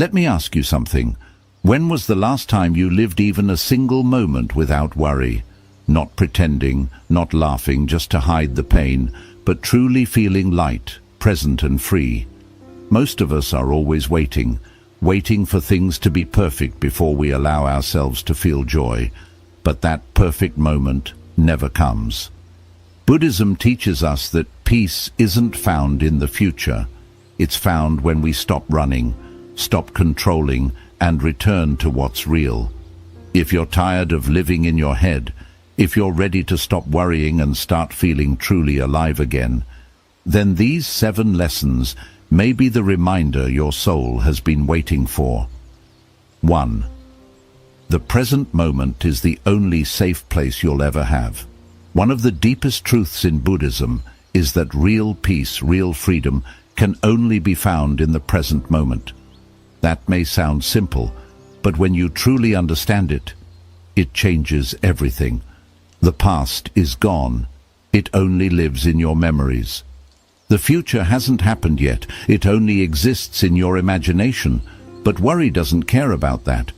Let me ask you something. When was the last time you lived even a single moment without worry? Not pretending, not laughing just to hide the pain, but truly feeling light, present and free. Most of us are always waiting for things to be perfect before we allow ourselves to feel joy. But that perfect moment never comes. Buddhism teaches us that peace isn't found in the future. It's found when we stop running, stop controlling, and return to what's real. If you're tired of living in your head, if you're ready to stop worrying and start feeling truly alive again, then these 7 lessons may be the reminder your soul has been waiting for. 1. The present moment is the only safe place you'll ever have. One of the deepest truths in Buddhism is that real peace, real freedom, can only be found in the present moment. That may sound simple, but when you truly understand it, it changes everything. The past is gone. It only lives in your memories. The future hasn't happened yet. It only exists in your imagination. But worry doesn't care about that.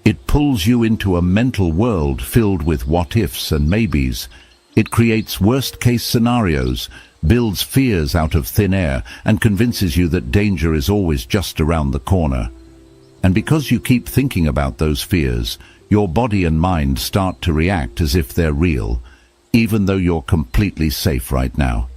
It pulls you into a mental world filled with what-ifs and maybes. It creates worst-case scenarios, builds fears out of thin air, and convinces you that danger is always just around the corner. And because you keep thinking about those fears, your body and mind start to react as if they're real, even though you're completely safe right now.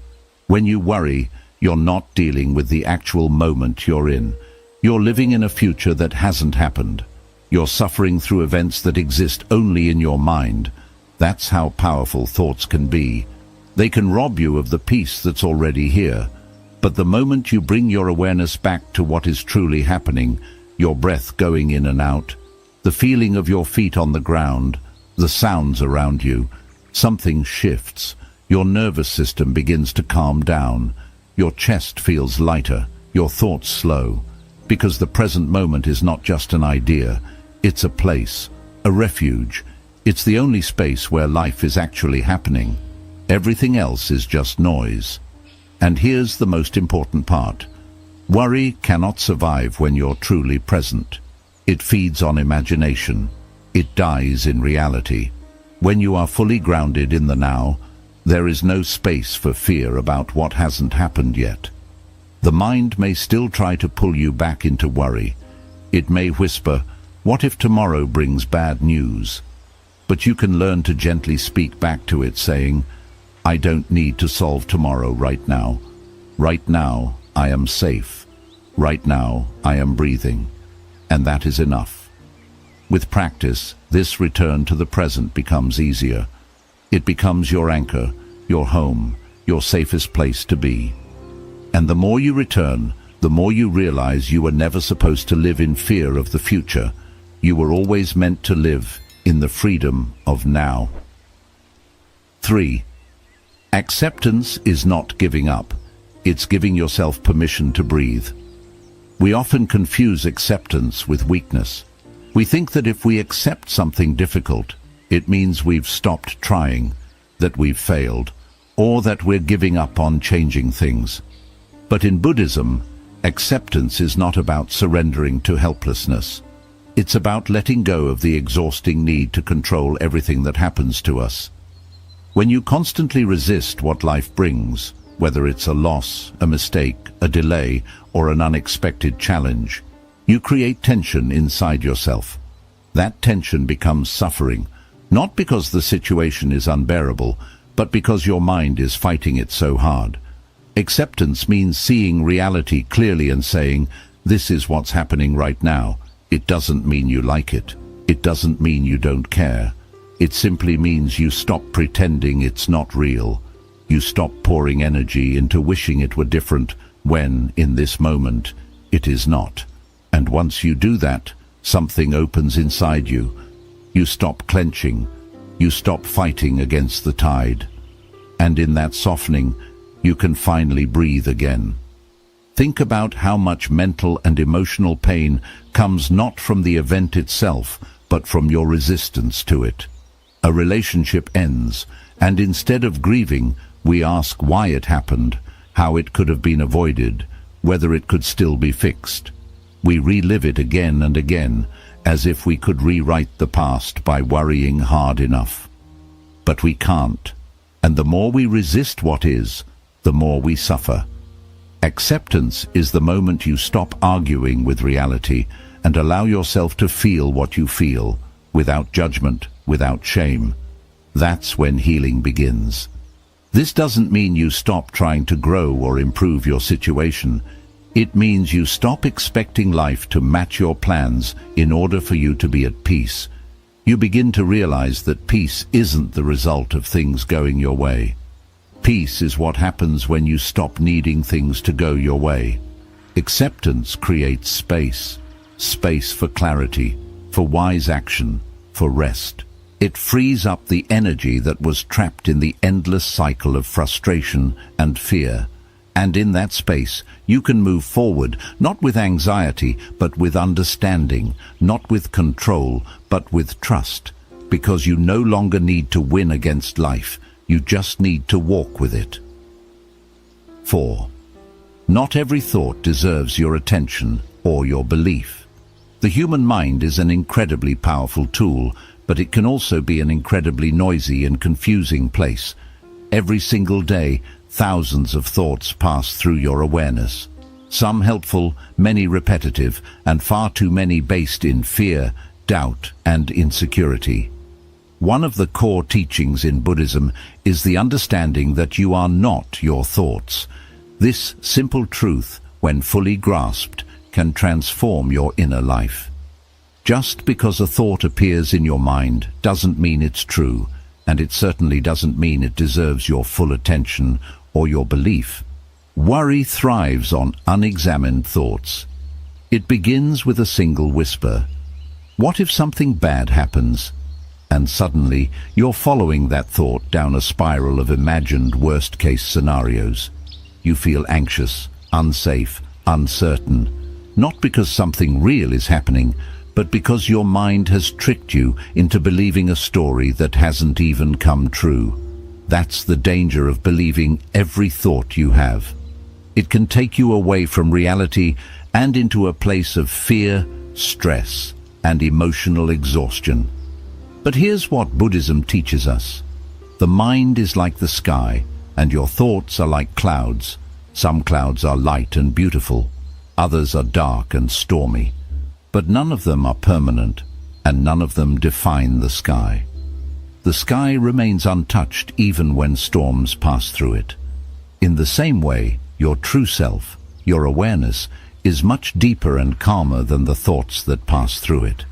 When you worry, you're not dealing with the actual moment you're in. You're living in a future that hasn't happened. You're suffering through events that exist only in your mind. That's how powerful thoughts can be. They can rob you of the peace that's already here. But the moment you bring your awareness back to what is truly happening, your breath going in and out, the feeling of your feet on the ground, the sounds around you, something shifts. Your nervous system begins to calm down. Your chest feels lighter, your thoughts slow. Because the present moment is not just an idea, it's a place, a refuge. It's the only space where life is actually happening. Everything else is just noise. And here's the most important part. Worry cannot survive when you're truly present. It feeds on imagination. It dies in reality. When you are fully grounded in the now, there is no space for fear about what hasn't happened yet. The mind may still try to pull you back into worry. It may whisper, "What if tomorrow brings bad news?" But you can learn to gently speak back to it, saying, "I don't need to solve tomorrow right now. Right now, I am safe. Right now, I am breathing." And that is enough. With practice, this return to the present becomes easier. It becomes your anchor, your home, your safest place to be. And the more you return, the more you realize you were never supposed to live in fear of the future. You were always meant to live in the freedom of now. 3. Acceptance is not giving up. It's giving yourself permission to breathe. We often confuse acceptance with weakness. We think that if we accept something difficult, it means we've stopped trying, that we've failed, or that we're giving up on changing things. But in Buddhism, acceptance is not about surrendering to helplessness. It's about letting go of the exhausting need to control everything that happens to us. When you constantly resist what life brings, whether it's a loss, a mistake, a delay, or an unexpected challenge, you create tension inside yourself. That tension becomes suffering, not because the situation is unbearable, but because your mind is fighting it so hard. Acceptance means seeing reality clearly and saying, "This is what's happening right now." It doesn't mean you like it. It doesn't mean you don't care. It simply means you stop pretending it's not real. You stop pouring energy into wishing it were different when, in this moment, it is not. And once you do that, something opens inside you. You stop clenching. You stop fighting against the tide. And in that softening, you can finally breathe again. Think about how much mental and emotional pain comes not from the event itself, but from your resistance to it. A relationship ends, and instead of grieving, we ask why it happened, how it could have been avoided, whether it could still be fixed. We relive it again and again, as if we could rewrite the past by worrying hard enough. But we can't, and the more we resist what is, the more we suffer. Acceptance is the moment you stop arguing with reality and allow yourself to feel what you feel, without judgment, without shame. That's when healing begins. This doesn't mean you stop trying to grow or improve your situation. It means you stop expecting life to match your plans in order for you to be at peace. You begin to realize that peace isn't the result of things going your way. Peace is what happens when you stop needing things to go your way. Acceptance creates space. Space for clarity, for wise action, for rest. It frees up the energy that was trapped in the endless cycle of frustration and fear. And in that space, you can move forward, not with anxiety, but with understanding, not with control, but with trust. Because you no longer need to win against life, you just need to walk with it. 4. Not every thought deserves your attention or your belief. The human mind is an incredibly powerful tool, but it can also be an incredibly noisy and confusing place. Every single day, thousands of thoughts pass through your awareness. Some helpful, many repetitive, and far too many based in fear, doubt, and insecurity. One of the core teachings in Buddhism is the understanding that you are not your thoughts. This simple truth, when fully grasped, can transform your inner life. Just because a thought appears in your mind doesn't mean it's true, and it certainly doesn't mean it deserves your full attention or your belief. Worry thrives on unexamined thoughts. It begins with a single whisper. What if something bad happens? And suddenly, you're following that thought down a spiral of imagined worst-case scenarios. You feel anxious, unsafe, uncertain, not because something real is happening, but because your mind has tricked you into believing a story that hasn't even come true. That's the danger of believing every thought you have. It can take you away from reality and into a place of fear, stress, and emotional exhaustion. But here's what Buddhism teaches us. The mind is like the sky, and your thoughts are like clouds. Some clouds are light and beautiful, others are dark and stormy. But none of them are permanent, and none of them define the sky. The sky remains untouched even when storms pass through it. In the same way, your true self, your awareness, is much deeper and calmer than the thoughts that pass through it.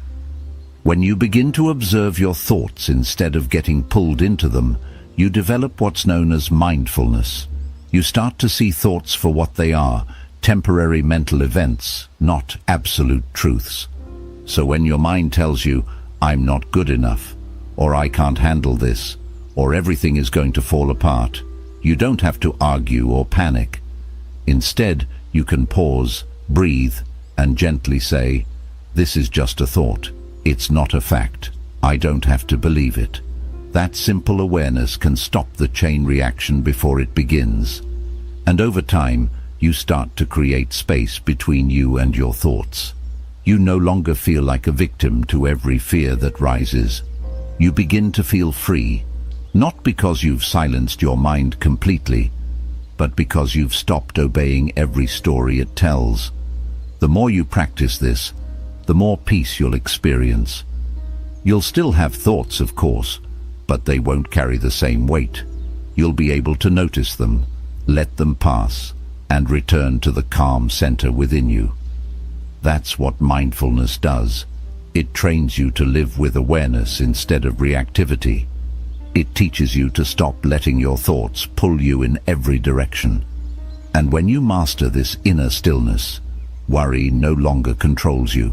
When you begin to observe your thoughts instead of getting pulled into them, you develop what's known as mindfulness. You start to see thoughts for what they are, temporary mental events, not absolute truths. So when your mind tells you, "I'm not good enough," or "I can't handle this," or "everything is going to fall apart," you don't have to argue or panic. Instead, you can pause, breathe, and gently say, "This is just a thought. It's not a fact. I don't have to believe it." That simple awareness can stop the chain reaction before it begins. And over time, you start to create space between you and your thoughts. You no longer feel like a victim to every fear that rises. You begin to feel free, not because you've silenced your mind completely, but because you've stopped obeying every story it tells. The more you practice this, the more peace you'll experience. You'll still have thoughts, of course, but they won't carry the same weight. You'll be able to notice them, let them pass, and return to the calm center within you. That's what mindfulness does. It trains you to live with awareness instead of reactivity. It teaches you to stop letting your thoughts pull you in every direction. And when you master this inner stillness, worry no longer controls you.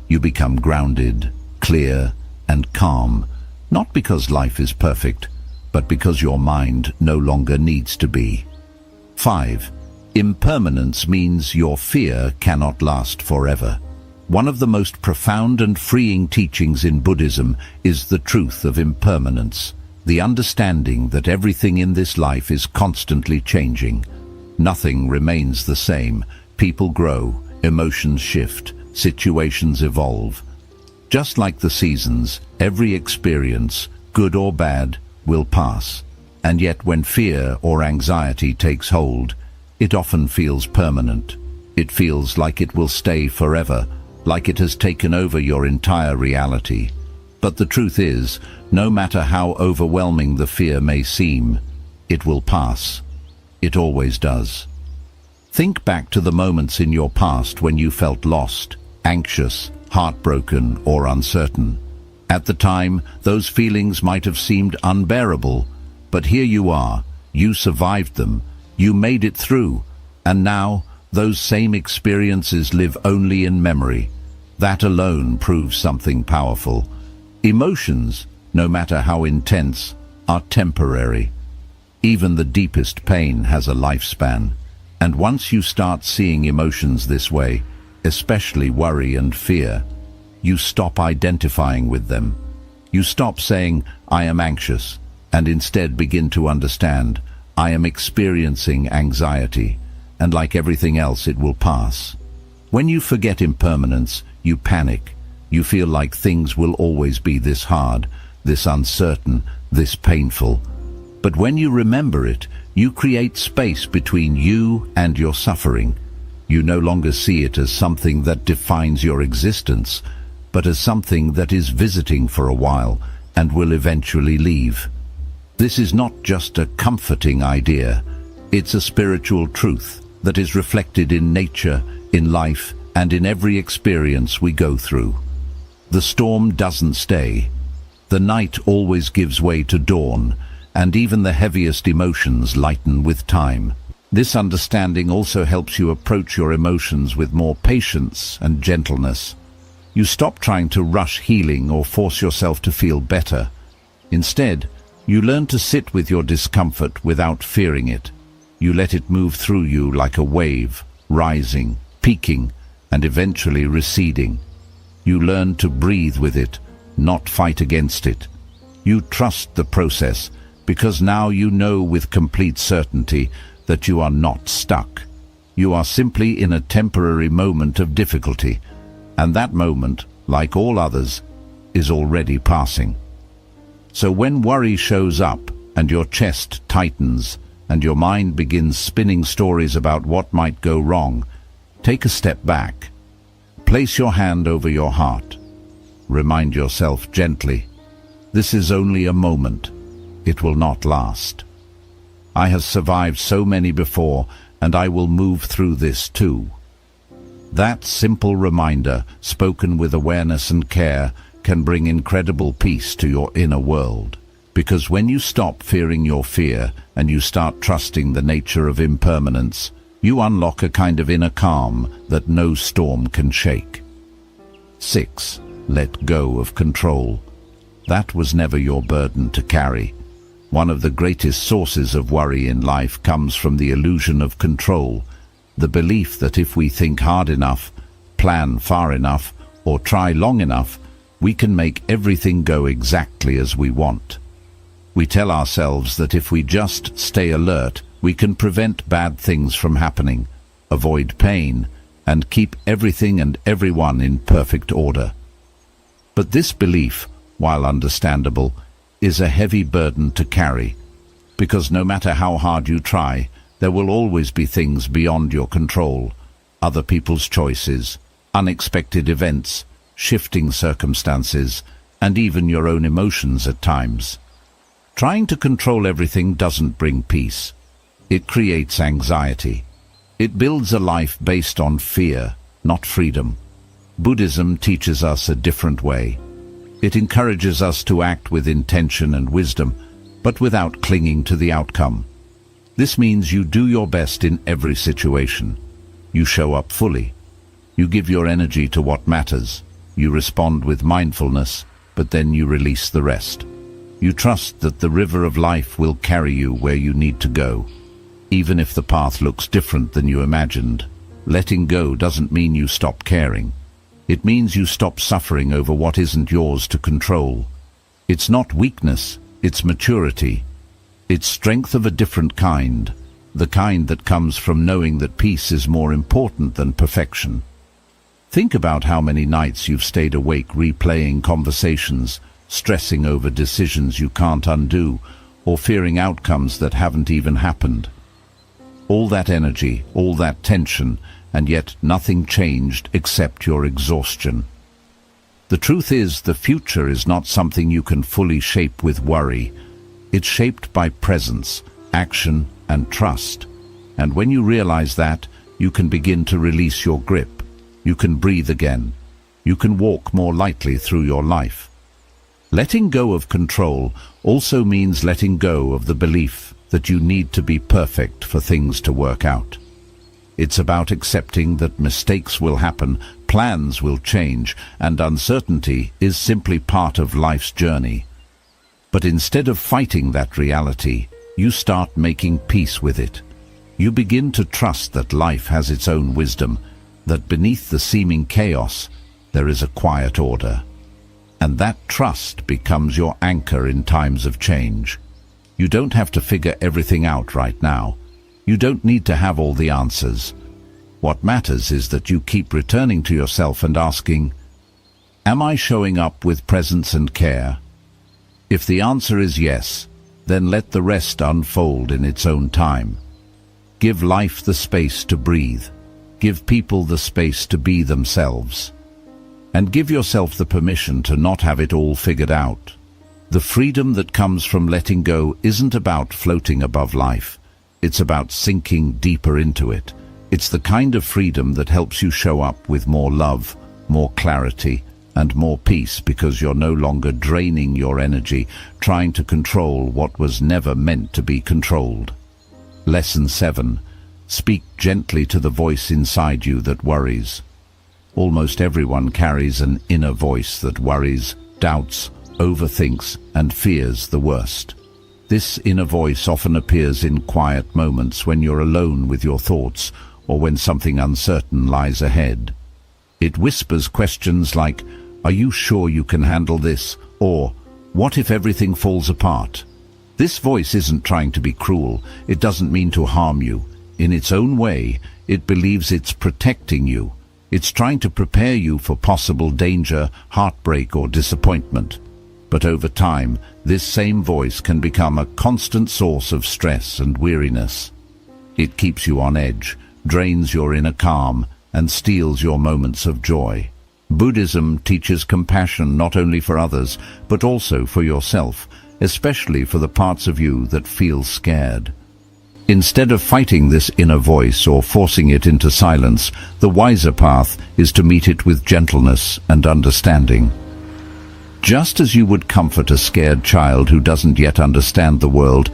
You become grounded, clear, and calm, not because life is perfect, but because your mind no longer needs to be. 5. Impermanence means your fear cannot last forever. One of the most profound and freeing teachings in Buddhism is the truth of impermanence, the understanding that everything in this life is constantly changing. Nothing remains the same. People grow, Emotions shift, situations evolve. Just like the seasons, every experience, good or bad, will pass. And yet when fear or anxiety takes hold, it often feels permanent. It feels like it will stay forever, like it has taken over your entire reality. But the truth is, no matter how overwhelming the fear may seem, it will pass. It always does. Think back to the moments in your past when you felt lost, anxious, heartbroken, or uncertain. At the time, those feelings might have seemed unbearable, but here you are, you survived them, you made it through, and now those same experiences live only in memory. That alone proves something powerful. Emotions, no matter how intense, are temporary. Even the deepest pain has a lifespan. And once you start seeing emotions this way, especially worry and fear, you stop identifying with them. You stop saying, "I am anxious," and instead begin to understand, "I am experiencing anxiety," and like everything else, it will pass. When you forget impermanence, you panic. You feel like things will always be this hard, this uncertain, this painful. But when you remember it, you create space between you and your suffering. You no longer see it as something that defines your existence, but as something that is visiting for a while and will eventually leave. This is not just a comforting idea. It's a spiritual truth that is reflected in nature, in life, and in every experience we go through. The storm doesn't stay. The night always gives way to dawn, and even the heaviest emotions lighten with time. This understanding also helps you approach your emotions with more patience and gentleness. You stop trying to rush healing or force yourself to feel better. Instead, you learn to sit with your discomfort without fearing it. You let it move through you like a wave, rising, peaking, and eventually receding. You learn to breathe with it, not fight against it. You trust the process, because now you know with complete certainty that you are not stuck. You are simply in a temporary moment of difficulty, and that moment, like all others, is already passing. So when worry shows up, and your chest tightens, and your mind begins spinning stories about what might go wrong, take a step back. Place your hand over your heart. Remind yourself gently, this is only a moment. It will not last. I have survived so many before, and I will move through this too. That simple reminder, spoken with awareness and care, can bring incredible peace to your inner world. Because when you stop fearing your fear and you start trusting the nature of impermanence, you unlock a kind of inner calm that no storm can shake. 6. Let go of control. That was never your burden to carry. One of the greatest sources of worry in life comes from the illusion of control, the belief that if we think hard enough, plan far enough, or try long enough, we can make everything go exactly as we want. We tell ourselves that if we just stay alert, we can prevent bad things from happening, avoid pain, and keep everything and everyone in perfect order. But this belief, while understandable, is a heavy burden to carry, because no matter how hard you try, there will always be things beyond your control, other people's choices, unexpected events, shifting circumstances, and even your own emotions at times. Trying to control everything doesn't bring peace. It creates anxiety. It builds a life based on fear, not freedom. Buddhism teaches us a different way. It encourages us to act with intention and wisdom, but without clinging to the outcome. This means you do your best in every situation. You show up fully. You give your energy to what matters. You respond with mindfulness, but then you release the rest. You trust that the river of life will carry you where you need to go, even if the path looks different than you imagined. Letting go doesn't mean you stop caring. It means you stop suffering over what isn't yours to control. It's not weakness, it's maturity. It's strength of a different kind, the kind that comes from knowing that peace is more important than perfection. Think about how many nights you've stayed awake replaying conversations, stressing over decisions you can't undo, or fearing outcomes that haven't even happened. All that energy, all that tension, and yet nothing changed except your exhaustion. The truth is, the future is not something you can fully shape with worry. It's shaped by presence, action, and trust. And when you realize that, you can begin to release your grip. You can breathe again. You can walk more lightly through your life. Letting go of control also means letting go of the belief that you need to be perfect for things to work out. It's about accepting that mistakes will happen, plans will change, and uncertainty is simply part of life's journey. But instead of fighting that reality, you start making peace with it. You begin to trust that life has its own wisdom, that beneath the seeming chaos, there is a quiet order. And that trust becomes your anchor in times of change. You don't have to figure everything out right now. You don't need to have all the answers. What matters is that you keep returning to yourself and asking, am I showing up with presence and care? If the answer is yes, then let the rest unfold in its own time. Give life the space to breathe. Give people the space to be themselves. And give yourself the permission to not have it all figured out. The freedom that comes from letting go isn't about floating above life. It's about sinking deeper into it. It's the kind of freedom that helps you show up with more love, more clarity, and more peace because you're no longer draining your energy trying to control what was never meant to be controlled. Lesson 7. Speak gently to the voice inside you that worries. Almost everyone carries an inner voice that worries, doubts, overthinks, and fears the worst. This inner voice often appears in quiet moments when you're alone with your thoughts or when something uncertain lies ahead. It whispers questions like, "Are you sure you can handle this?" or "What if everything falls apart?" This voice isn't trying to be cruel. It doesn't mean to harm you. In its own way, it believes it's protecting you. It's trying to prepare you for possible danger, heartbreak, or disappointment. But over time, this same voice can become a constant source of stress and weariness. It keeps you on edge, drains your inner calm, and steals your moments of joy. Buddhism teaches compassion not only for others, but also for yourself, especially for the parts of you that feel scared. Instead of fighting this inner voice or forcing it into silence, the wiser path is to meet it with gentleness and understanding. Just as you would comfort a scared child who doesn't yet understand the world,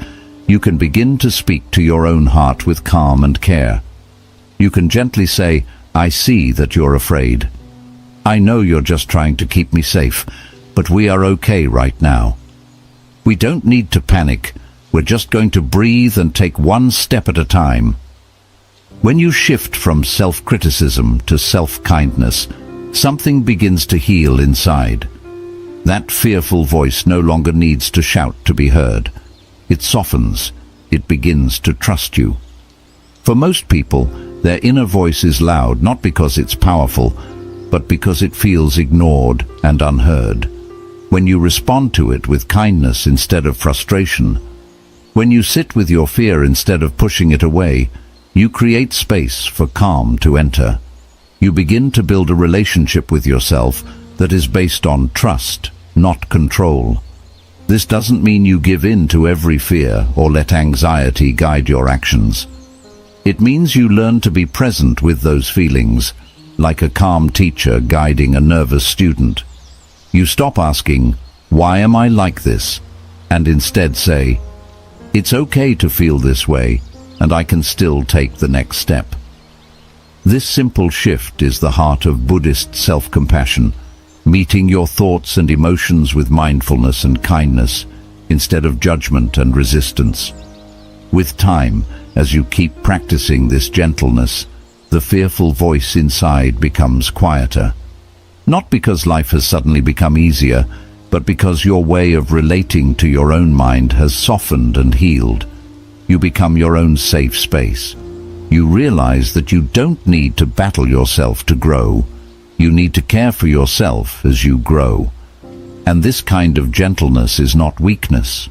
you can begin to speak to your own heart with calm and care. You can gently say, "I see that you're afraid. I know you're just trying to keep me safe, but we are okay right now. We don't need to panic. We're just going to breathe and take one step at a time." When you shift from self-criticism to self-kindness, something begins to heal inside. That fearful voice no longer needs to shout to be heard. It softens. It begins to trust you. For most people, their inner voice is loud not because it's powerful, but because it feels ignored and unheard. When you respond to it with kindness instead of frustration, when you sit with your fear instead of pushing it away, you create space for calm to enter. You begin to build a relationship with yourself that is based on trust, not control. This doesn't mean you give in to every fear or let anxiety guide your actions. It means you learn to be present with those feelings, like a calm teacher guiding a nervous student. You stop asking, "Why am I like this?" and instead say, "It's okay to feel this way, and I can still take the next step." This simple shift is the heart of Buddhist self-compassion, meeting your thoughts and emotions with mindfulness and kindness, instead of judgment and resistance. With time, as you keep practicing this gentleness, the fearful voice inside becomes quieter. Not because life has suddenly become easier, but because your way of relating to your own mind has softened and healed. You become your own safe space. You realize that you don't need to battle yourself to grow. You need to care for yourself as you grow. And this kind of gentleness is not weakness.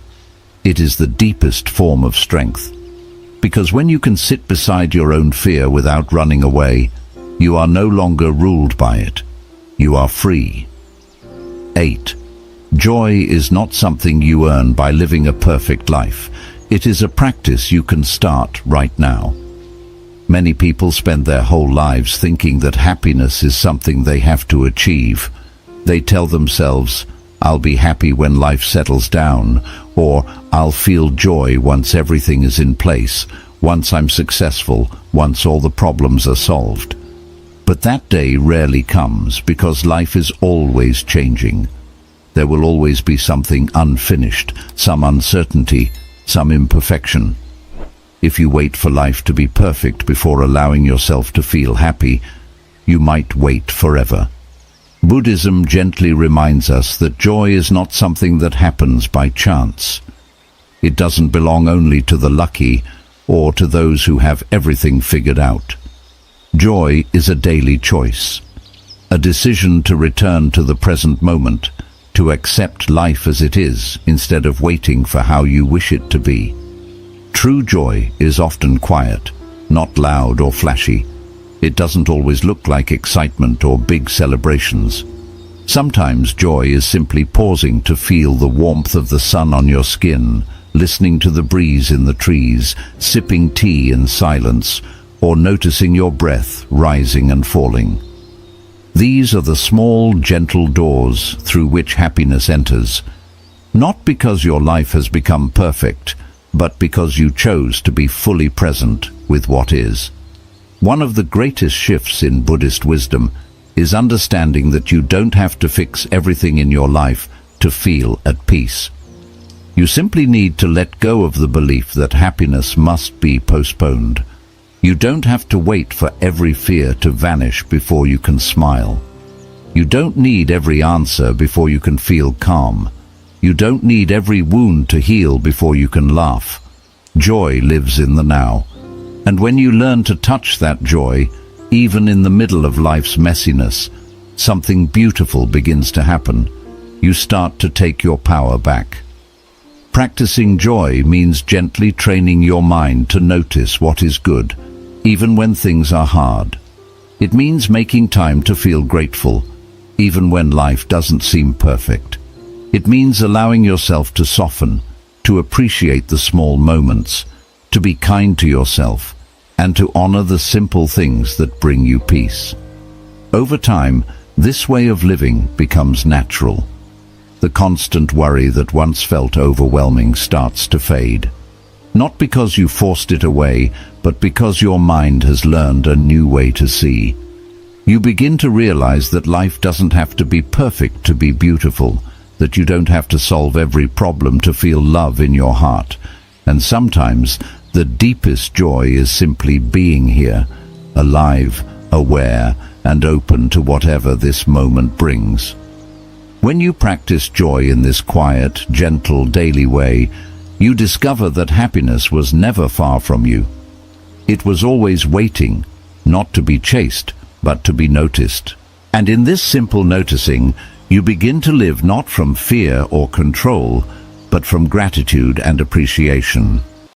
It is the deepest form of strength. Because when you can sit beside your own fear without running away, you are no longer ruled by it. You are free. 8. Joy is not something you earn by living a perfect life. It is a practice you can start right now. Many people spend their whole lives thinking that happiness is something they have to achieve. They tell themselves, "I'll be happy when life settles down," or "I'll feel joy once everything is in place, once I'm successful, once all the problems are solved." But that day rarely comes because life is always changing. There will always be something unfinished, some uncertainty, some imperfection. If you wait for life to be perfect before allowing yourself to feel happy, you might wait forever. Buddhism gently reminds us that joy is not something that happens by chance. It doesn't belong only to the lucky or to those who have everything figured out. Joy is a daily choice, a decision to return to the present moment, to accept life as it is instead of waiting for how you wish it to be. True joy is often quiet, not loud or flashy. It doesn't always look like excitement or big celebrations. Sometimes joy is simply pausing to feel the warmth of the sun on your skin, listening to the breeze in the trees, sipping tea in silence, or noticing your breath rising and falling. These are the small, gentle doors through which happiness enters, not because your life has become perfect, but because you chose to be fully present with what is. One of the greatest shifts in Buddhist wisdom is understanding that you don't have to fix everything in your life to feel at peace. You simply need to let go of the belief that happiness must be postponed. You don't have to wait for every fear to vanish before you can smile. You don't need every answer before you can feel calm. You don't need every wound to heal before you can laugh. Joy lives in the now. And when you learn to touch that joy, even in the middle of life's messiness, something beautiful begins to happen. You start to take your power back. Practicing joy means gently training your mind to notice what is good, even when things are hard. It means making time to feel grateful, even when life doesn't seem perfect. It means allowing yourself to soften, to appreciate the small moments, to be kind to yourself, and to honor the simple things that bring you peace. Over time, this way of living becomes natural. The constant worry that once felt overwhelming starts to fade. Not because you forced it away, but because your mind has learned a new way to see. You begin to realize that life doesn't have to be perfect to be beautiful, that you don't have to solve every problem to feel love in your heart. And sometimes, the deepest joy is simply being here, alive, aware, and open to whatever this moment brings. When you practice joy in this quiet, gentle, daily way, you discover that happiness was never far from you. It was always waiting, not to be chased, but to be noticed. And in this simple noticing, you begin to live not from fear or control, but from gratitude and appreciation.